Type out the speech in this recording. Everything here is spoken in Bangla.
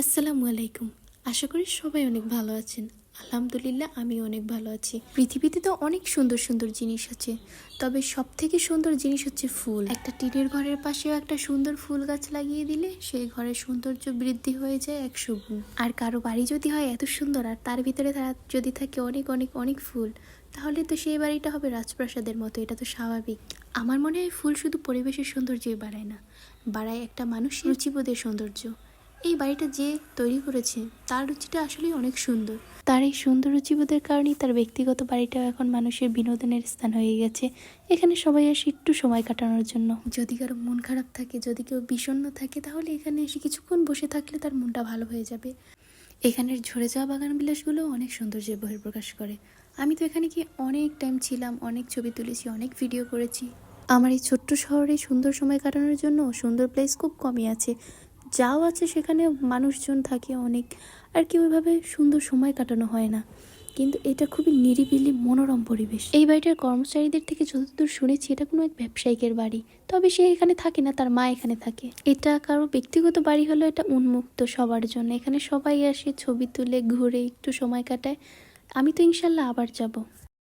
আসসালামু আলাইকুম। আশা করি সবাই অনেক ভালো আছেন। আলহামদুলিল্লাহ আমি অনেক ভালো আছি। পৃথিবীতে তো অনেক সুন্দর সুন্দর জিনিস আছে, তবে সব থেকে সুন্দর জিনিস হচ্ছে ফুল। একটা টিনের ঘরের পাশেও একটা সুন্দর ফুল গাছ লাগিয়ে দিলে সেই ঘরের সৌন্দর্য বৃদ্ধি হয়ে যায় 100 গুণ। আর কারো বাড়ি যদি হয় এত সুন্দর আর তার ভিতরে তারা যদি থাকে অনেক অনেক অনেক ফুল, তাহলে তো সেই বাড়িটা হবে রাজপ্রাসাদের মতো। এটা তো স্বাভাবিক। আমার মনে হয় ফুল শুধু পরিবেশের সৌন্দর্যই বাড়ায় না, বাড়ায় একটা মানুষের রুচিবোধের সৌন্দর্য। এই বাড়িটা যে তৈরি করেছে তার রুচিটা আসলেই অনেক সুন্দর। তার এই সুন্দর রুচিবোধের কারণেই তার ব্যক্তিগত বাড়িটাও এখন মানুষের বিনোদনের স্থান হয়ে গেছে। এখানে সবাই আসে একটু সময় কাটানোর জন্য। যদি কারো মন খারাপ থাকে, যদি কেউ বিষণ্ণ থাকে, তাহলে এখানে এসে কিছুক্ষণ বসে থাকলে তার মনটা ভালো হয়ে যাবে। এখানের ঝরে যাওয়া বাগান বিলাসগুলো অনেক সৌন্দর্যের বহিঃপ্রকাশ করে। আমি তো এখানে গিয়ে অনেক টাইম ছিলাম, অনেক ছবি তুলেছি, অনেক ভিডিও করেছি। আমার এই ছোট্ট শহরে সুন্দর সময় কাটানোর জন্য সুন্দর প্লেস খুব কমই আছে। যাও আছে সেখানে মানুষজন থাকে অনেক, আর কি ওইভাবে সুন্দর সময় কাটানো হয় না। কিন্তু এটা খুবই নিরিবিলি মনোরম পরিবেশ। এই বাড়িটার কর্মচারীদের থেকে যতদূর শুনেছি এটা কোনো এক ব্যবসায়িকের বাড়ি, তবে সে এখানে থাকে না, তার মা এখানে থাকে। এটা কারো ব্যক্তিগত বাড়ি হলো, এটা উন্মুক্ত সবার জন্য। এখানে সবাই আসে, ছবি তুলে, ঘুরে, একটু সময় কাটায়। আমি তো ইনশাল্লাহ আবার যাব।